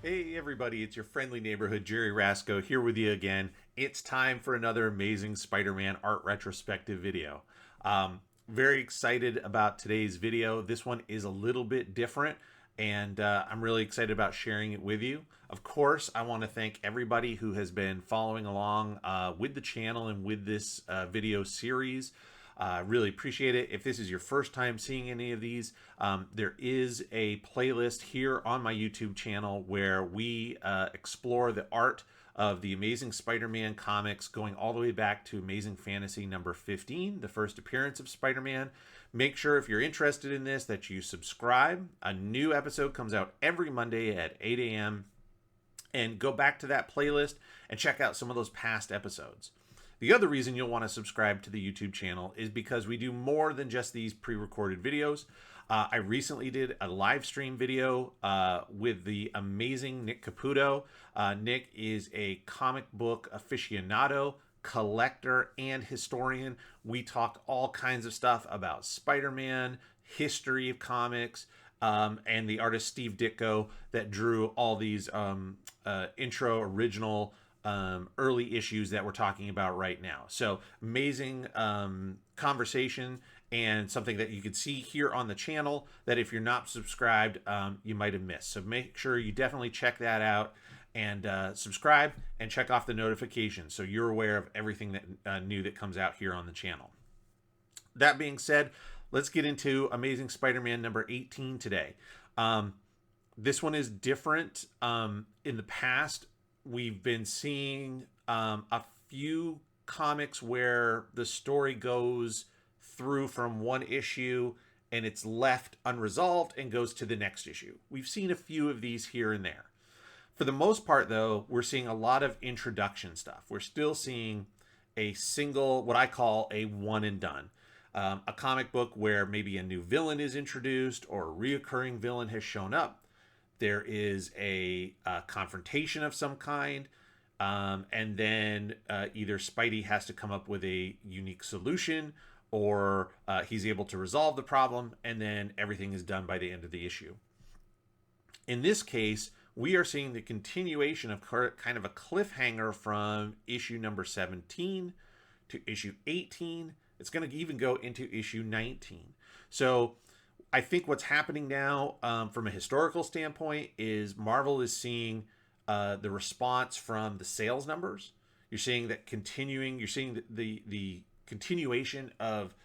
Hey everybody, it's your friendly neighborhood Jerry Rasco here with you again. It's time for another amazing Spider-Man art retrospective video. Very excited about today's video. This one is a little bit different, and I'm really excited about sharing it with you. Of course, I want to thank everybody who has been following along with the channel and with this video series. Really appreciate it. If this is your first time seeing any of these, there is a playlist here on my YouTube channel where we explore the art of the Amazing Spider-Man comics going all the way back to Amazing Fantasy number 15, the first appearance of Spider-Man. Make sure if you're interested in this that you subscribe. A new episode comes out every Monday at 8 a.m. And go back to that playlist and check out some of those past episodes. The other reason you'll want to subscribe to the YouTube channel is because we do more than just these pre-recorded videos. I recently did a live stream video with the amazing Nick Caputo. Nick is a comic book aficionado, collector, and historian. We talk all kinds of stuff about Spider-Man, history of comics, and the artist Steve Ditko that drew all these intro original early issues that we're talking about right now. So amazing conversation, and something that you can see here on the channel that if you're not subscribed, you might have missed. So make sure you definitely check that out and subscribe and check off the notifications so you're aware of everything that new that comes out here on the channel. That being said, let's get into Amazing Spider-Man number 18 today. This one is different. In the past, we've been seeing a few comics where the story goes through from one issue and it's left unresolved and goes to the next issue. We've seen a few of these here and there. For the most part, though, we're seeing a lot of introduction stuff. We're still seeing a single, what I call a one and done. A comic book where maybe a new villain is introduced or a reoccurring villain has shown up. There is a confrontation of some kind, and then either Spidey has to come up with a unique solution, or he's able to resolve the problem, and then everything is done by the end of the issue. In this case, we are seeing the continuation of kind of a cliffhanger from issue number 17 to issue 18. It's going to even go into issue 19. So I think what's happening now from a historical standpoint is Marvel is seeing the response from the sales numbers. You're seeing that continuing. You're seeing the continuation of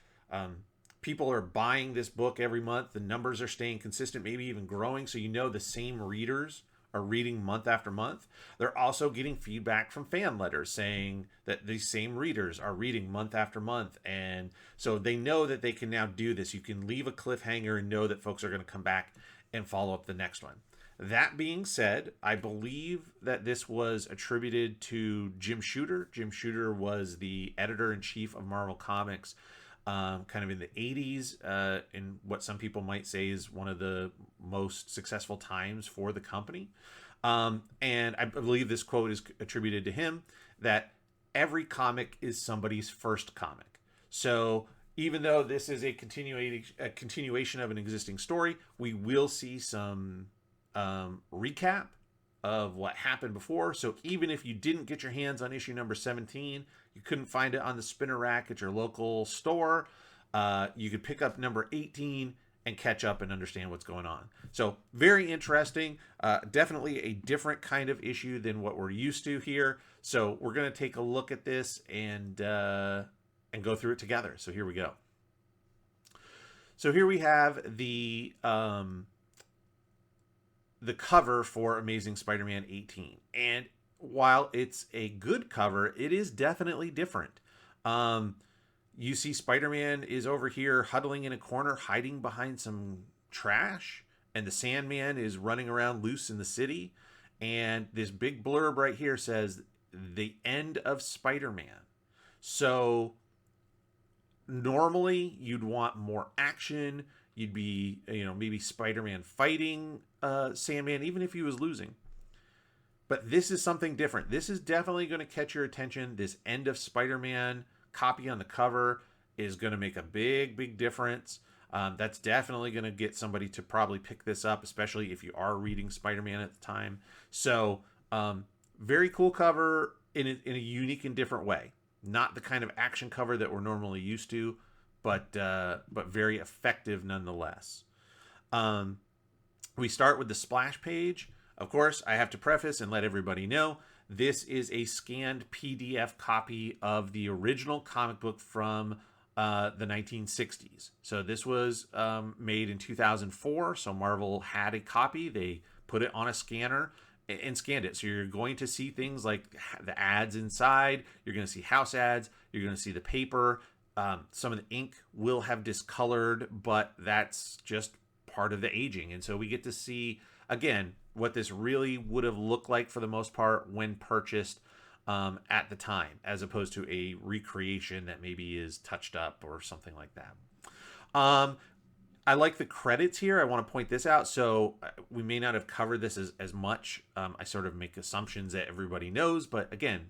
people are buying this book every month. The numbers are staying consistent, maybe even growing. So you know the same readers are reading month after month. They're also getting feedback from fan letters saying that these same readers are reading month after month. And so they know that they can now do this. You can leave a cliffhanger and know that folks are going to come back and follow up the next one. That being said, I believe that this was attributed to Jim Shooter. Jim Shooter was the editor-in-chief of Marvel Comics kind of in the 80s, in what some people might say is one of the most successful times for the company. And I believe this quote is attributed to him, that every comic is somebody's first comic. So even though this is a continuation of an existing story, we will see some recap of what happened before. So even if you didn't get your hands on issue number 17, you couldn't find it on the spinner rack at your local store, you could pick up number 18 and catch up and understand what's going on. So very interesting. Definitely a different kind of issue than what we're used to here. So we're going to take a look at this and go through it together. So here we go. So here we have the cover for Amazing Spider-Man 18. And while it's a good cover, it is definitely different. You see Spider-Man is over here huddling in a corner, hiding behind some trash, and the Sandman is running around loose in the city. And this big blurb right here says, "The end of Spider-Man." So normally you'd want more action. You'd be, maybe Spider-Man fighting Sandman, even if he was losing. But this is something different. This is definitely going to catch your attention. This end of Spider-Man copy on the cover is going to make a big, big difference. That's definitely going to get somebody to probably pick this up, especially if you are reading Spider-Man at the time. So, very cool cover in a unique and different way. Not the kind of action cover that we're normally used to, but very effective nonetheless. Um, we start with the splash page. Of course, I have to preface and let everybody know this is a scanned PDF copy of the original comic book from the 1960s. So this was made in 2004. So Marvel had a copy. They put it on a scanner and scanned it. So you're going to see things like the ads inside. You're going to see house ads. You're going to see the paper. Some of the ink will have discolored, but that's just part of the aging. And so we get to see, again, what this really would have looked like for the most part when purchased at the time, as opposed to a recreation that maybe is touched up or something like that. I like the credits here. I want to point this out. So we may not have covered this as much. I sort of make assumptions that everybody knows, but again,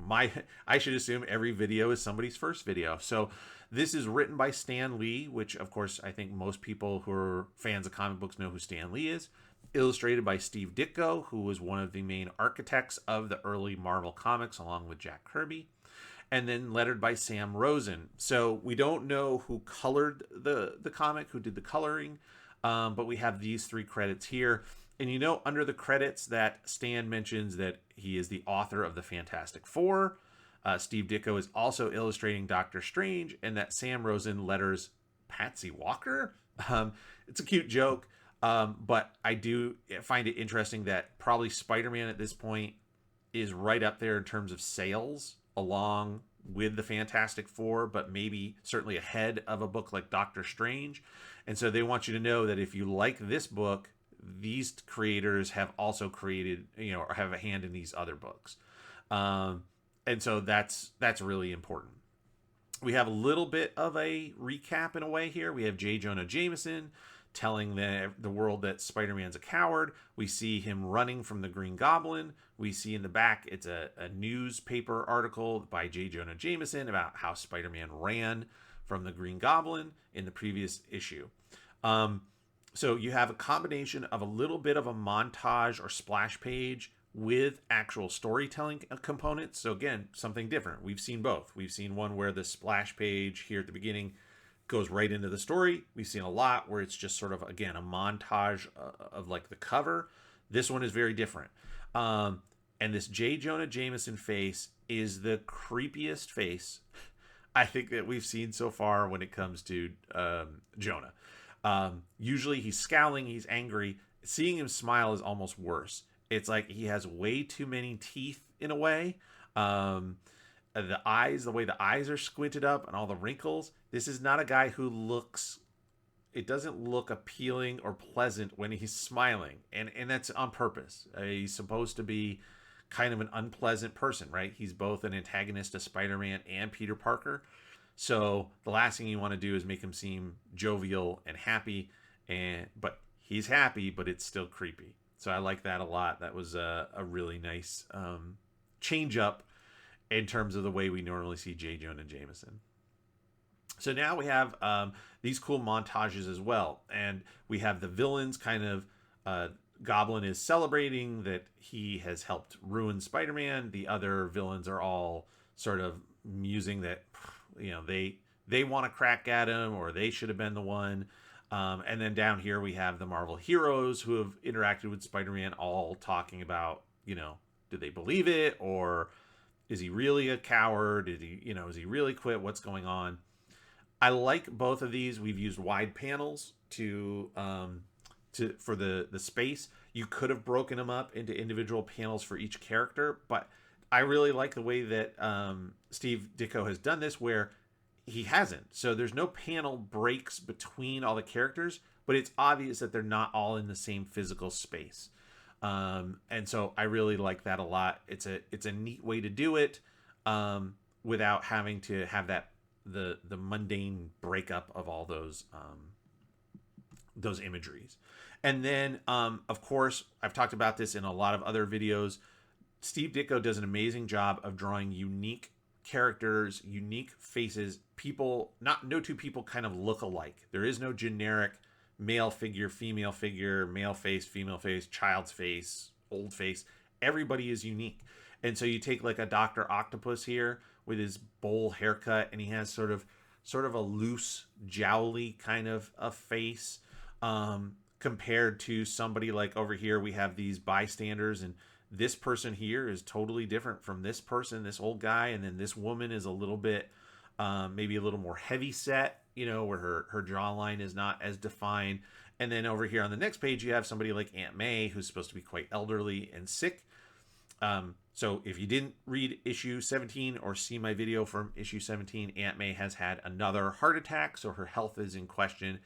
I should assume every video is somebody's first video. So this is written by Stan Lee, which of course I think most people who are fans of comic books know who Stan Lee is. Illustrated by Steve Ditko, who was one of the main architects of the early Marvel comics, along with Jack Kirby. And then lettered by Sam Rosen. So we don't know who colored the comic, who did the coloring, but we have these three credits here. And you know, under the credits that Stan mentions that he is the author of the Fantastic Four. Steve Ditko is also illustrating Doctor Strange, and that Sam Rosen letters Patsy Walker. It's a cute joke, but I do find it interesting that probably Spider-Man at this point is right up there in terms of sales, along with the Fantastic Four, but maybe certainly ahead of a book like Doctor Strange. And so they want you to know that if you like this book, these creators have also created, or have a hand in these other books. And so that's really important. We have a little bit of a recap in a way here. We have J. Jonah Jameson telling the world that Spider-Man's a coward. We see him running from the Green Goblin. We see in the back, it's a newspaper article by J. Jonah Jameson about how Spider-Man ran from the Green Goblin in the previous issue. So you have a combination of a little bit of a montage or splash page with actual storytelling components. So again, something different. We've seen both. We've seen one where the splash page here at the beginning goes right into the story. We've seen a lot where it's just sort of, again, a montage of like the cover. This one is very different. And this J. Jonah Jameson face is the creepiest face I think that we've seen so far when it comes to Jonah. Usually he's scowling, he's angry. Seeing him smile is almost worse. It's like he has way too many teeth in a way. The eyes, the way the eyes are squinted up and all the wrinkles. This is not a guy who looks, it doesn't look appealing or pleasant when he's smiling. And that's on purpose. He's supposed to be kind of an unpleasant person, right? He's both an antagonist to Spider-Man and Peter Parker. So the last thing you want to do is make him seem jovial and happy, but he's happy, but it's still creepy. So I like that a lot. That was a really nice change up in terms of the way we normally see J. Jonah Jameson. So now we have these cool montages as well. And we have the villains kind of, Goblin is celebrating that he has helped ruin Spider-Man. The other villains are all sort of musing that, they want to crack at him, or they should have been the one. And then down here we have the Marvel heroes who have interacted with Spider-Man, all talking about, do they believe it, or is he really a coward? Is he really quit? What's going on? I like both of these. We've used wide panels for the space. You could have broken them up into individual panels for each character, but I really like the way that Steve Ditko has done this, where he hasn't. So there's no panel breaks between all the characters, but it's obvious that they're not all in the same physical space. And so I really like that a lot. It's a neat way to do it without having to have that the mundane breakup of all those imageries. And then, of course, I've talked about this in a lot of other videos. Steve Ditko does an amazing job of drawing unique characters, unique faces. People, no two people kind of look alike. There is no generic male figure, male face, female face, child's face, old face. Everybody is unique. And so you take like a Dr. Octopus here with his bowl haircut, and he has sort of a loose, jowly kind of a face, compared to somebody like over here. We have these bystanders, and this person here is totally different from this person, this old guy, and then this woman is a little bit, maybe a little more heavy set, where her jawline is not as defined. And then over here on the next page, you have somebody like Aunt May, who's supposed to be quite elderly and sick. So if you didn't read issue 17 or see my video from issue 17, Aunt May has had another heart attack, so her health is in question.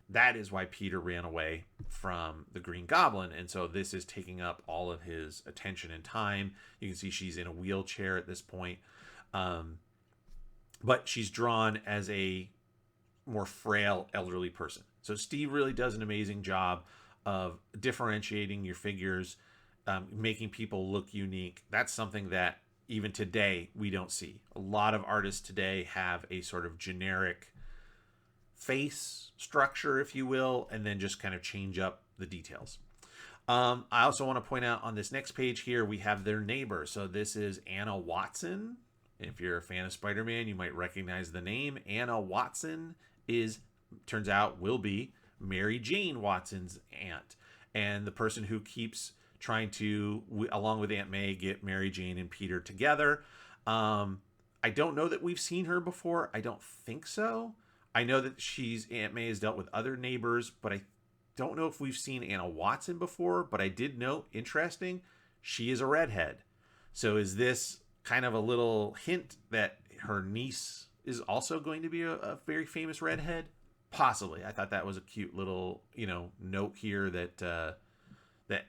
That is why Peter ran away from the Green Goblin, and so this is taking up all of his attention and time. You can see she's in a wheelchair at this point, but she's drawn as a more frail elderly person. So Steve really does an amazing job of differentiating your figures, making people look unique. That's something that even today we don't see. A lot of artists today have a sort of generic face structure, if you will, and then just kind of change up the details. I also want to point out on this next page here, we have their neighbor. So this is Anna Watson. If you're a fan of Spider-Man, you might recognize the name. Anna Watson turns out will be Mary Jane Watson's aunt, and the person who keeps trying to, along with Aunt May, get Mary Jane and Peter together. I don't know that we've seen her before. I don't think so. I know that Aunt May has dealt with other neighbors, but I don't know if we've seen Anna Watson before. But I did note, interesting, she is a redhead. So is this kind of a little hint that her niece is also going to be a very famous redhead? Possibly. I thought that was a cute little, note here that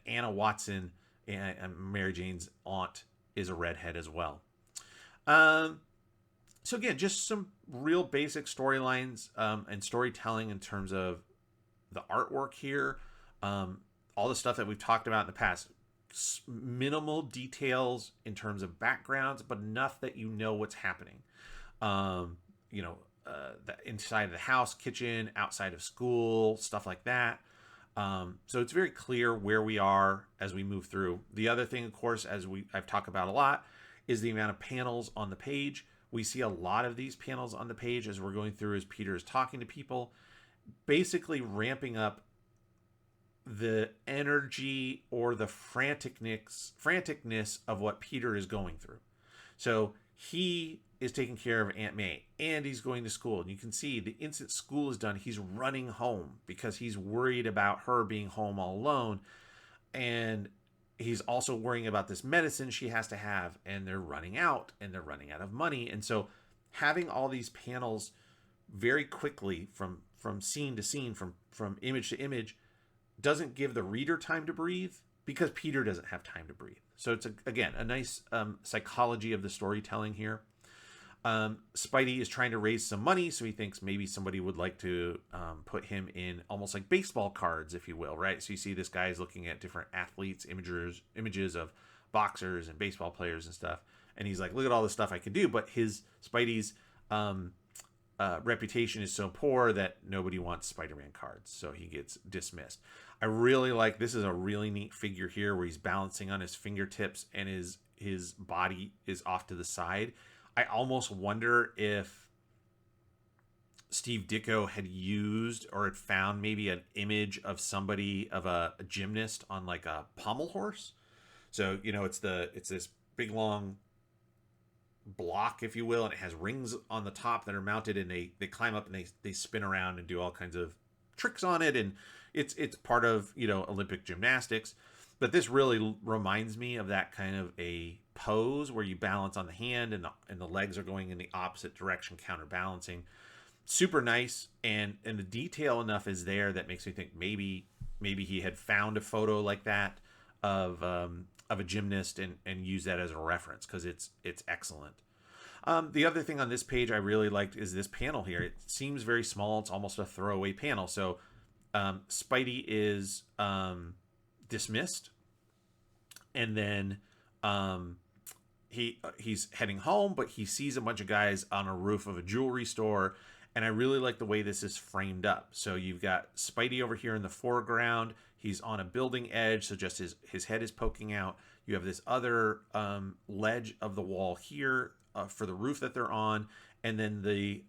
Anna Watson and Mary Jane's aunt is a redhead as well. So again, just some real basic storylines and storytelling in terms of the artwork here. All the stuff that we've talked about in the past. Minimal details in terms of backgrounds, but enough that you know what's happening. The inside of the house, kitchen, outside of school, stuff like that. So it's very clear where we are as we move through. The other thing, of course, I've talked about a lot, is the amount of panels on the page. We see a lot of these panels on the page as we're going through, as Peter is talking to people, basically ramping up the energy or the franticness of what Peter is going through. So he is taking care of Aunt May, and he's going to school. And you can see the instant school is done, he's running home because he's worried about her being home all alone. And he's also worrying about this medicine she has to have, and they're running out of money. And so having all these panels very quickly from scene to scene, from image to image, doesn't give the reader time to breathe because Peter doesn't have time to breathe. So it's, again, a nice psychology of the storytelling here. Spidey is trying to raise some money, so he thinks maybe somebody would like to put him in almost like baseball cards, if you will, right? So you see this guy is looking at different athletes, images of boxers and baseball players and stuff, and he's like, look at all the stuff I can do, but Spidey's reputation is so poor that nobody wants Spider-Man cards, so he gets dismissed. I really like, this is a really neat figure here where he's balancing on his fingertips and his body is off to the side. I almost wonder if Steve Ditko had used or had found maybe an image of somebody, of a gymnast on like a pommel horse. So, it's this big long block, if you will, and it has rings on the top that are mounted, and they climb up and they spin around and do all kinds of tricks on it, and it's part of Olympic gymnastics. But this really reminds me of that kind of a pose where you balance on the hand and the legs are going in the opposite direction, counterbalancing. Super nice, and the detail enough is there that makes me think maybe he had found a photo like that of a gymnast and use that as a reference, because it's excellent. The other thing on this page I really liked is this panel here. It seems very small. It's almost a throwaway panel. So Spidey is dismissed, and then he's heading home, but he sees a bunch of guys on a roof of a jewelry store, and I really like the way this is framed up. So you've got Spidey over here in the foreground. He's on a building edge, so just his head is poking out. You have this other ledge of the wall here for the roof that they're on, and then the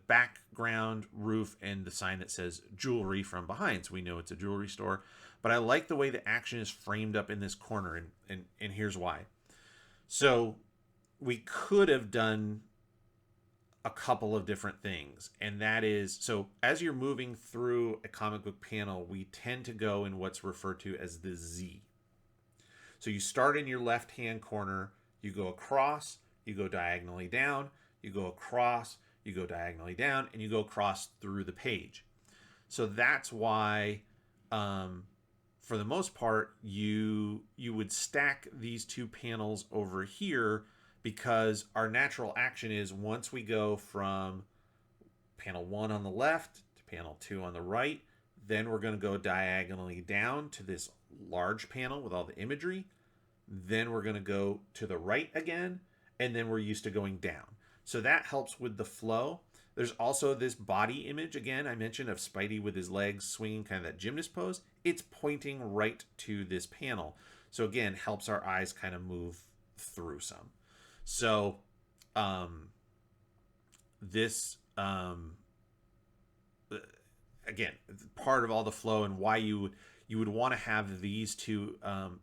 background roof and the sign that says jewelry from behind, so we know it's a jewelry store. But I like the way the action is framed up in this corner, and here's why. So we could have done a couple of different things, and that is, so as you're moving through a comic book panel, we tend to go in what's referred to as the Z. So you start in your left hand corner, you go across, you go diagonally down, you go across, you go diagonally down, and you go across through the page. So that's why for the most part, you would stack these two panels over here, because our natural action is, once we go from panel 1 on the left to panel 2 on the right, then we're going to go diagonally down to this large panel with all the imagery. Then we're going to go to the right again, and then we're used to going down. So that helps with the flow. There's also this body image, again, I mentioned, of Spidey with his legs swinging, kind of that gymnast pose. It's pointing right to this panel. So again, helps our eyes kind of move through some. So this, again, part of all the flow, and why you would want to have these two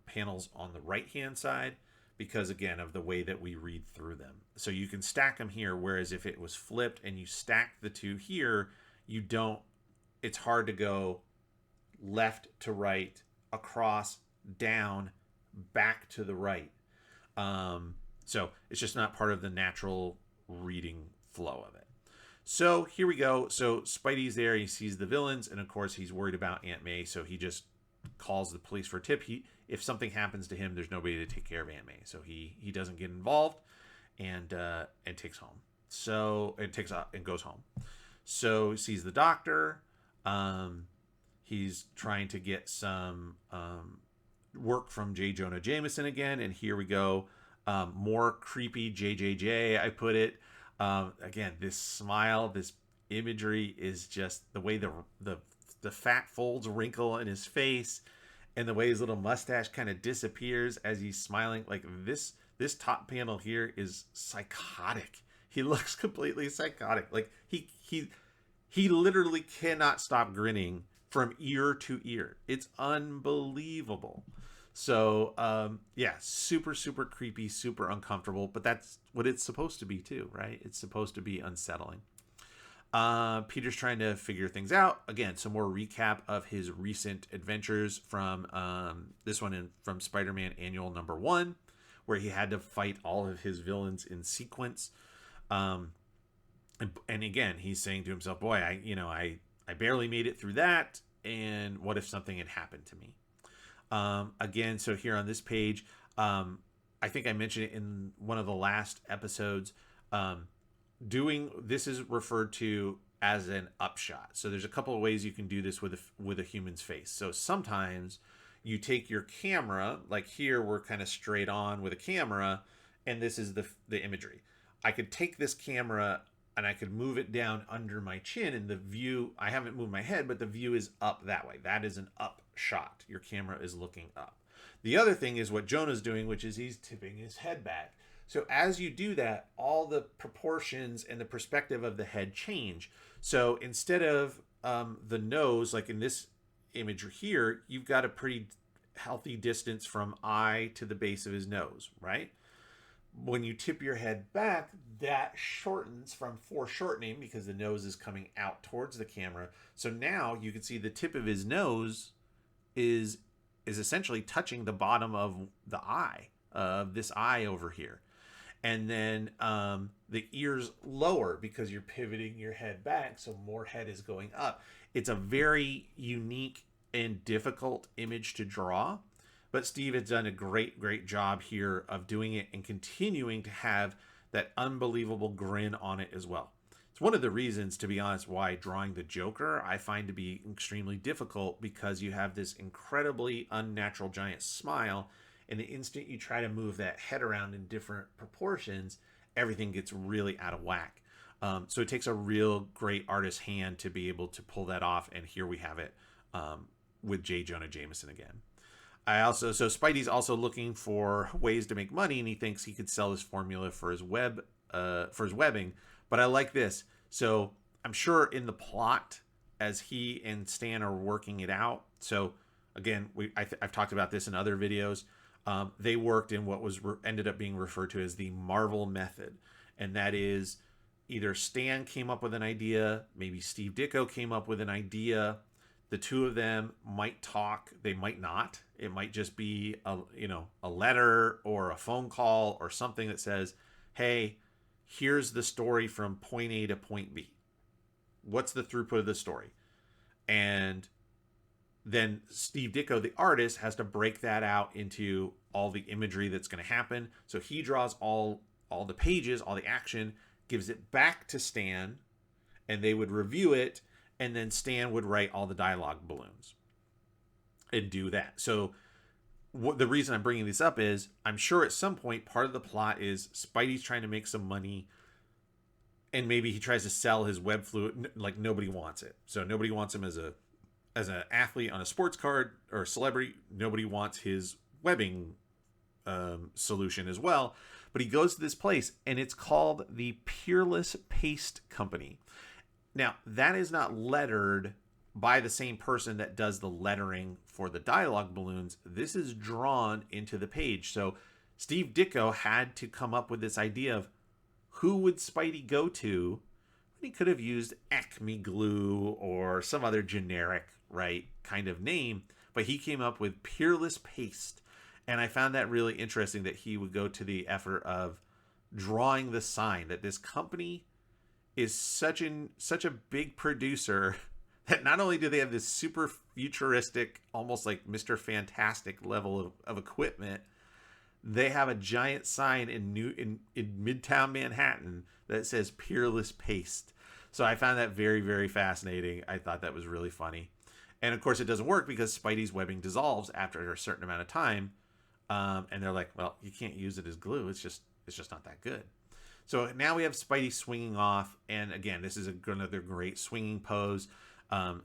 panels on the right-hand side, because, again, of the way that we read through them. So you can stack them here, whereas if it was flipped and you stack the two here, you don't, it's hard to go left to right, across, down, back to the right. So it's just not part of the natural reading flow of it. So here we go. So Spidey's there, he sees the villains, and of course he's worried about Aunt May, so he just calls the police for a tip. If something happens to him, there's nobody to take care of Aunt May, so he doesn't get involved, and takes home. So it takes off and goes home. So he sees the doctor. He's trying to get some work from J. Jonah Jameson again, and here we go. More creepy JJJ, I put it. Again, this smile, this imagery is just the way the fat folds wrinkle in his face, and the way his little mustache kind of disappears as he's smiling. Like this top panel here is psychotic. He looks completely psychotic. Like he literally cannot stop grinning from ear to ear. It's unbelievable. So yeah, super, super creepy, super uncomfortable, but that's what it's supposed to be too, right? It's supposed to be unsettling. Peter's trying to figure things out. Again, some more recap of his recent adventures from this one from Spider-Man Annual #1, where he had to fight all of his villains in sequence. And again, he's saying to himself, boy, I barely made it through that, and what if something had happened to me? Again, so here on this page, I think I mentioned it in one of the last episodes, doing this is referred to as an upshot. So there's a couple of ways you can do this with a human's face. So sometimes you take your camera, like here we're kind of straight on with a camera, and this is the imagery. I could take this camera and I could move it down under my chin, and the view, I haven't moved my head, but the view is up that way. That is an up shot. Your camera is looking up. The other thing is what Jonah's doing, which is he's tipping his head back. So as you do that, all the proportions and the perspective of the head change. So instead of the nose, like in this image here, you've got a pretty healthy distance from eye to the base of his nose, right? When you tip your head back, that shortens from foreshortening because the nose is coming out towards the camera. So now you can see the tip of his nose is essentially touching the bottom of the eye, of this eye over here. And then the ears lower because you're pivoting your head back, so more head is going up. It's a very unique and difficult image to draw, but Steve has done a great job here of doing it and continuing to have that unbelievable grin on it as well. It's one of the reasons, to be honest, why drawing the Joker I find to be extremely difficult, because you have this incredibly unnatural giant smile, And the instant you try to move that head around in different proportions, everything gets really out of whack. So it takes a real great artist hand to be able to pull that off. And here we have it with J. Jonah Jameson again. So Spidey's also looking for ways to make money, and he thinks he could sell his formula for his webbing. But I like this. So I'm sure in the plot, as he and Stan are working it out. So again, I've talked about this in other videos. They worked in what was ended up being referred to as the Marvel method, and that is either Stan came up with an idea, maybe Steve Ditko came up with an idea. The two of them might talk, they might not. It might just be a letter or a phone call or something that says, hey, here's the story from point A to point B. What's the throughput of the story? And then Steve Ditko, the artist, has to break that out into all the imagery that's going to happen. So he draws all the pages, all the action, gives it back to Stan, and they would review it, and then Stan would write all the dialogue balloons and do that. So the reason I'm bringing this up is I'm sure at some point part of the plot is Spidey's trying to make some money, and maybe he tries to sell his web fluid. Like, nobody wants it. So nobody wants him as an athlete on a sports card or a celebrity. Nobody wants his webbing solution as well. But he goes to this place, and it's called the Peerless Paste Company. Now, that is not lettered by the same person that does the lettering for the dialogue balloons. This is drawn into the page. So Steve Ditko had to come up with this idea of who would Spidey go to. He could have used Acme Glue or some other generic, right, kind of name, but he came up with Peerless Paste. And I found that really interesting that he would go to the effort of drawing the sign that this company is such a big producer that not only do they have this super futuristic, almost like Mr. Fantastic level of equipment, they have a giant sign in Midtown Manhattan that says Peerless Paste. So I found that very, very fascinating. I thought that was really funny. And of course it doesn't work because Spidey's webbing dissolves after a certain amount of time. And they're like, well, you can't use it as glue. It's just not that good. So now we have Spidey swinging off. And again, this is another great swinging pose.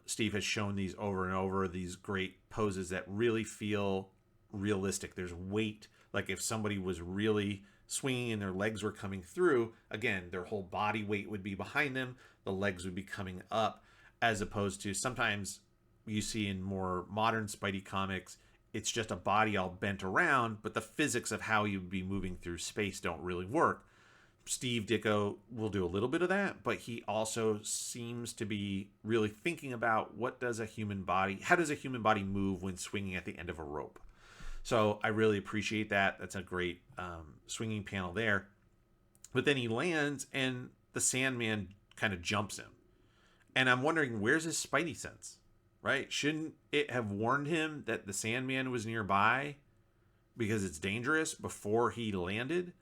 Steve has shown these over and over, these great poses that really feel realistic. There's weight. Like if somebody was really swinging and their legs were coming through, again, their whole body weight would be behind them. The legs would be coming up, as opposed to sometimes you see in more modern Spidey comics, it's just a body all bent around, but the physics of how you'd be moving through space don't really work. Steve Ditko will do a little bit of that, but he also seems to be really thinking about how does a human body move when swinging at the end of a rope. So I really appreciate that. That's a great swinging panel there. But then he lands and the Sandman kind of jumps him. And I'm wondering, where's his Spidey sense, right? Shouldn't it have warned him that the Sandman was nearby because it's dangerous before he landed?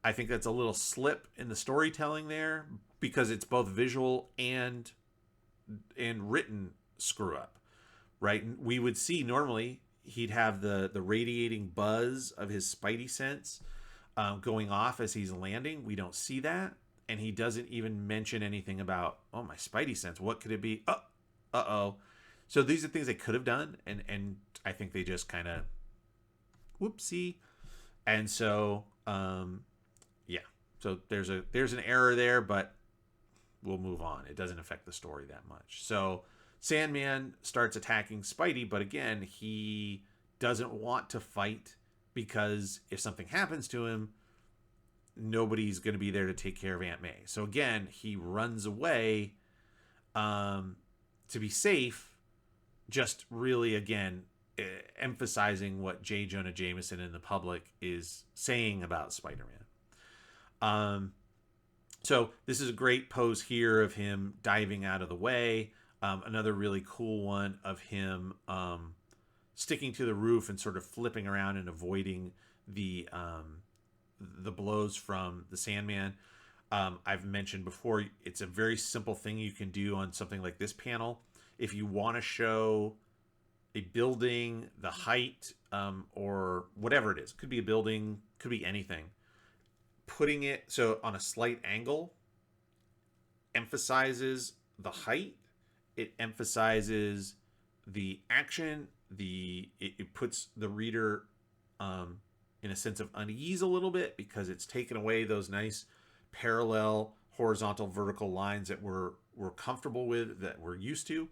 I think that's a little slip in the storytelling there because it's both visual and written screw up, right? We would see normally he'd have the radiating buzz of his Spidey sense going off as he's landing. We don't see that. And he doesn't even mention anything about, oh, my Spidey sense. What could it be? Uh-oh. So these are things they could have done. And I think they just kind of, whoopsie. And so, yeah. So there's an error there, but we'll move on. It doesn't affect the story that much. So Sandman starts attacking Spidey, but again, he doesn't want to fight because if something happens to him, nobody's going to be there to take care of Aunt May. So again, he runs away to be safe, just really, again, emphasizing what J. Jonah Jameson and the public is saying about Spider-Man. So this is a great pose here of him diving out of the way. Another really cool one of him sticking to the roof and sort of flipping around and avoiding the blows from the Sandman. I've mentioned before, it's a very simple thing you can do on something like this panel. If you want to show a building, the height, or whatever it is. Could be a building, could be anything. Putting it so on a slight angle emphasizes the height. It emphasizes the action. It puts the reader in a sense of unease a little bit because it's taken away those nice parallel, horizontal, vertical lines that we're comfortable with, that we're used to.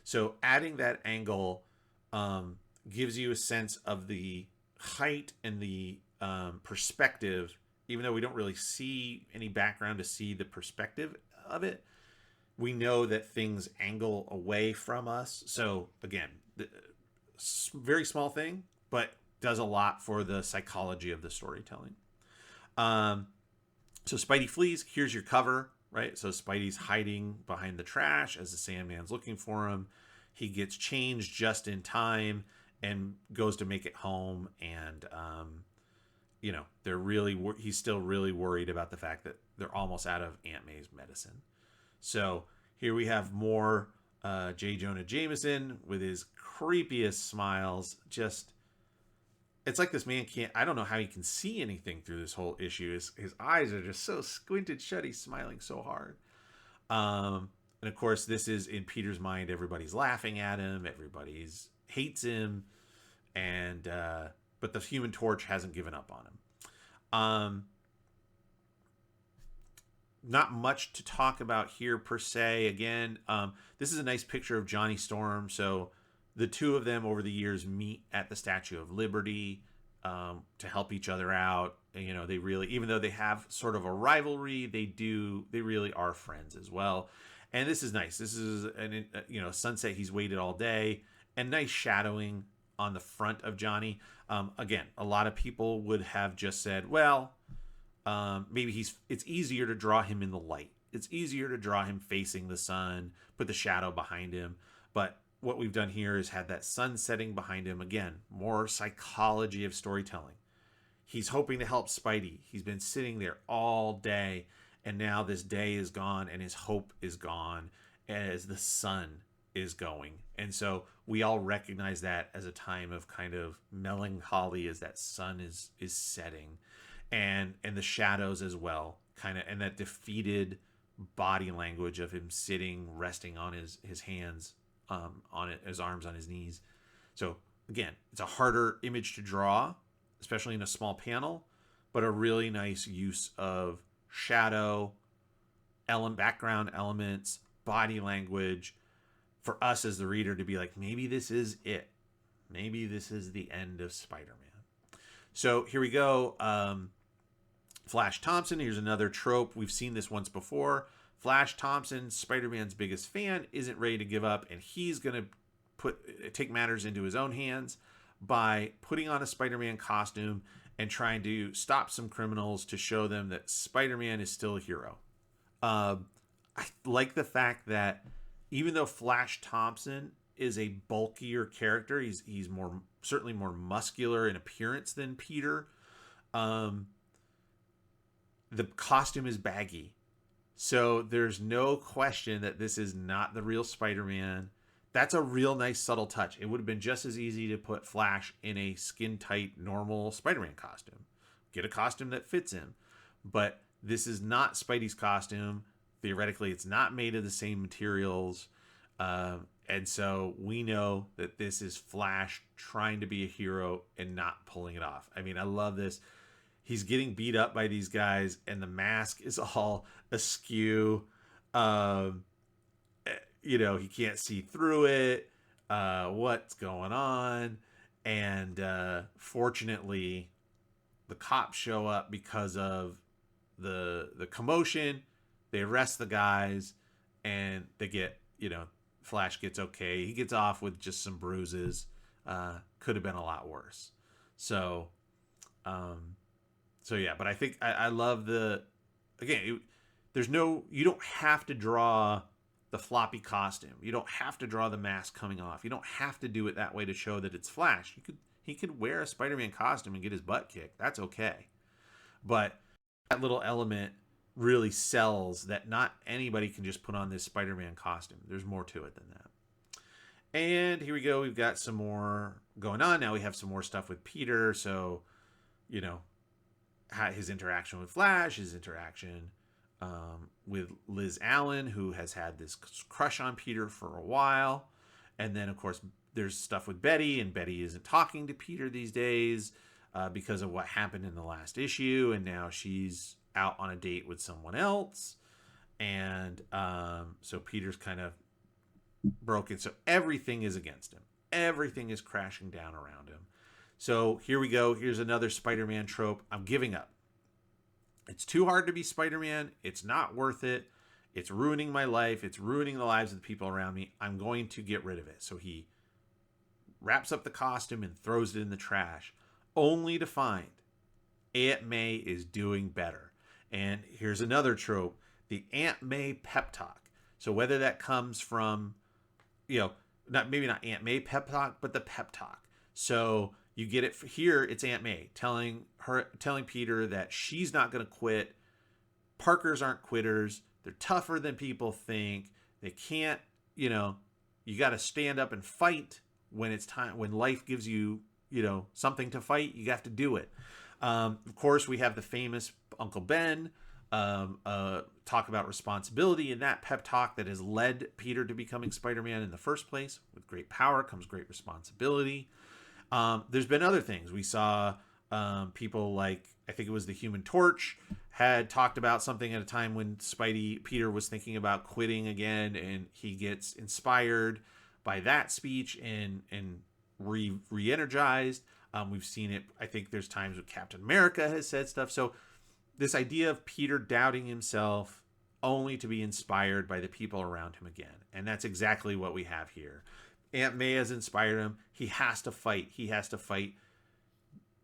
So adding that angle gives you a sense of the height and the perspective, even though we don't really see any background to see the perspective of it. We know that things angle away from us. So again, very small thing, but does a lot for the psychology of the storytelling. So Spidey flees. Here's your cover, right? So Spidey's hiding behind the trash as the Sandman's looking for him. He gets changed just in time and goes to make it home. And, he's still really worried about the fact that they're almost out of Aunt May's medicine. So here we have more J. Jonah Jameson with his creepiest smiles. Just, it's like this man can't, I don't know how he can see anything through this whole issue. His eyes are just so squinted shut. He's smiling so hard. And of course, this is in Peter's mind. Everybody's laughing at him. Everybody's hates him. And, but the Human Torch hasn't given up on him. Not much to talk about here per se. Again, this is a nice picture of Johnny Storm. So the two of them over the years meet at the Statue of Liberty to help each other out. And, they really, even though they have sort of a rivalry, they really are friends as well. And this is nice. This is sunset. He's waited all day, and nice shadowing on the front of Johnny. Again, a lot of people would have just said, well, maybe it's easier to draw him in the light. It's easier to draw him facing the sun, put the shadow behind him. But what we've done here is had that sun setting behind him. Again, more psychology of storytelling. He's hoping to help Spidey. He's been sitting there all day, and now this day is gone, and his hope is gone as the sun is going. And so we all recognize that as a time of kind of melancholy as that sun is setting. And the shadows as well, kind of, and that defeated body language of him sitting, resting on his hands, on it, his arms on his knees. So again, it's a harder image to draw, especially in a small panel, but a really nice use of shadow, background elements, body language, for us as the reader to be like, maybe this is it. Maybe this is the end of Spider-Man. So here we go. Flash Thompson, here's another trope. We've seen this once before. Flash Thompson, Spider-Man's biggest fan, isn't ready to give up, and he's going to take matters into his own hands by putting on a Spider-Man costume and trying to stop some criminals to show them that Spider-Man is still a hero. I like the fact that even though Flash Thompson is a bulkier character, he's certainly more muscular in appearance than Peter. The costume is baggy. So there's no question that this is not the real Spider-Man. That's a real nice subtle touch. It would have been just as easy to put Flash in a skin-tight, normal Spider-Man costume. Get a costume that fits him. But this is not Spidey's costume. Theoretically, it's not made of the same materials. And so we know that this is Flash trying to be a hero and not pulling it off. I mean, I love this. He's getting beat up by these guys, and the mask is all askew. He can't see through it. What's going on? And fortunately, the cops show up because of the commotion. They arrest the guys, and they get, Flash gets okay. He gets off with just some bruises. Could have been a lot worse. So yeah, but I think I love you don't have to draw the floppy costume. You don't have to draw the mask coming off. You don't have to do it that way to show that it's Flash. He could wear a Spider-Man costume and get his butt kicked. That's okay. But that little element really sells that not anybody can just put on this Spider-Man costume. There's more to it than that. And here we go. We've got some more going on. Now we have some more stuff with Peter. So, you know, his interaction with Flash, his interaction with Liz Allen, who has had this crush on Peter for a while. And then, of course, there's stuff with Betty, and Betty isn't talking to Peter these days because of what happened in the last issue. And now she's out on a date with someone else. And so Peter's kind of broken. So everything is against him. Everything is crashing down around him. So here we go. Here's another Spider-Man trope. I'm giving up. It's too hard to be Spider-Man. It's not worth it. It's ruining my life. It's ruining the lives of the people around me. I'm going to get rid of it. So he wraps up the costume and throws it in the trash, only to find Aunt May is doing better. And here's another trope, the Aunt May pep talk. So whether that comes from, maybe not Aunt May pep talk, but the pep talk. So you get it here. It's Aunt May telling Peter that she's not going to quit. Parkers aren't quitters. They're tougher than people think. They can't, you got to stand up and fight when it's time, when life gives you, something to fight. You have to do it. Of course, we have the famous Uncle Ben talk about responsibility, and that pep talk that has led Peter to becoming Spider-Man in the first place. With great power comes great responsibility. There's been other things. We saw people like, I think it was the Human Torch, had talked about something at a time when Peter was thinking about quitting again, and he gets inspired by that speech and re-energized. We've seen it. I think there's times when Captain America has said stuff. So this idea of Peter doubting himself only to be inspired by the people around him again. And that's exactly what we have here. Aunt May has inspired him. He has to fight. He has to fight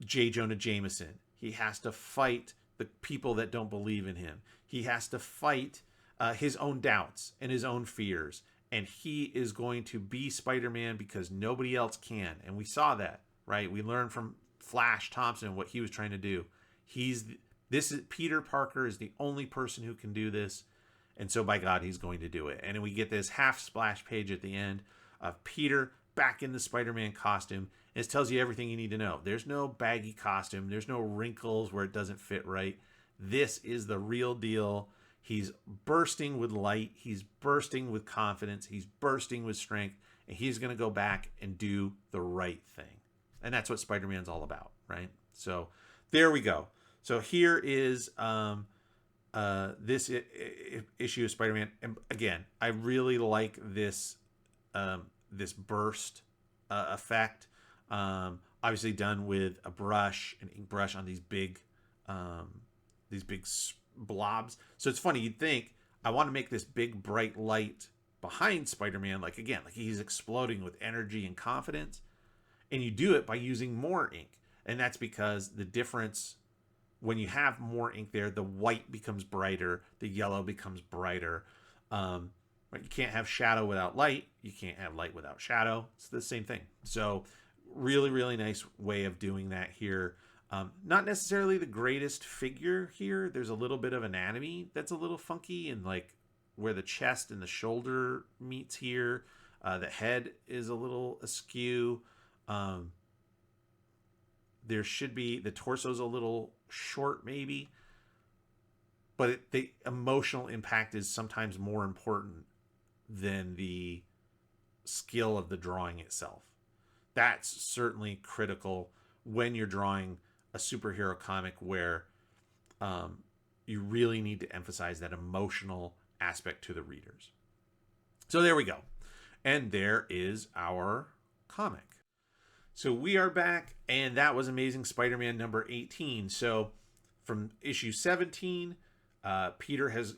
J. Jonah Jameson. He has to fight the people that don't believe in him. He has to fight his own doubts and his own fears. And he is going to be Spider-Man because nobody else can. And we saw that, right? We learned from Flash Thompson what he was trying to do. Peter Parker is the only person who can do this. And so by God, he's going to do it. And we get this half splash page at the end of Peter back in the Spider-Man costume. And it tells you everything you need to know. There's no baggy costume. There's no wrinkles where it doesn't fit right. This is the real deal. He's bursting with light. He's bursting with confidence. He's bursting with strength. And he's going to go back and do the right thing. And that's what Spider-Man's all about, right? So there we go. So here is this issue of Spider-Man. And again, I really like this this burst effect. Obviously done with an ink brush on these big blobs. So it's funny. You'd think I want to make this big bright light behind Spider-Man, like he's exploding with energy and confidence, and you do it by using more ink. And that's because the difference, when you have more ink there, the white becomes brighter, the yellow becomes brighter. But you can't have shadow without light. You can't have light without shadow. It's the same thing. So really, really nice way of doing that here. Not necessarily the greatest figure here. There's a little bit of anatomy that's a little funky, and like where the chest and the shoulder meets here. The head is a little askew. There should be, the torso's a little short maybe, but the emotional impact is sometimes more important than the skill of the drawing itself. That's certainly critical when you're drawing a superhero comic where you really need to emphasize that emotional aspect to the readers. So there we go. And there is our comic. So we are back, and that was Amazing Spider-Man number 18. So from issue 17, Peter has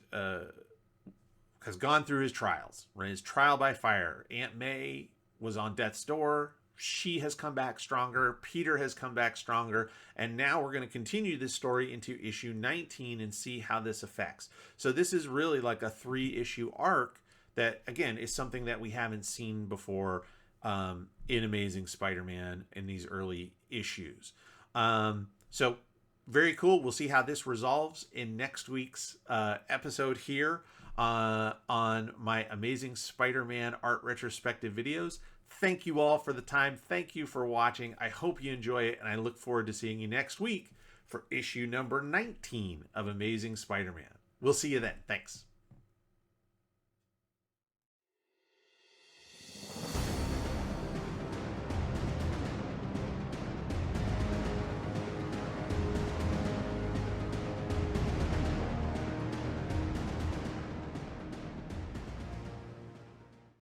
gone through his trials, right? His trial by fire. Aunt May was on death's door. She has come back stronger. Peter has come back stronger. And now we're going to continue this story into issue 19 and see how this affects. So this is really like a 3-issue arc that, again, is something that we haven't seen before in Amazing Spider-Man in these early issues. So very cool. We'll see how this resolves in next week's episode here on my Amazing Spider-Man art retrospective videos. Thank you all for the time. Thank you for watching. I hope you enjoy it, and I look forward to seeing you next week for issue number 19 of Amazing Spider-Man. We'll see you then. Thanks.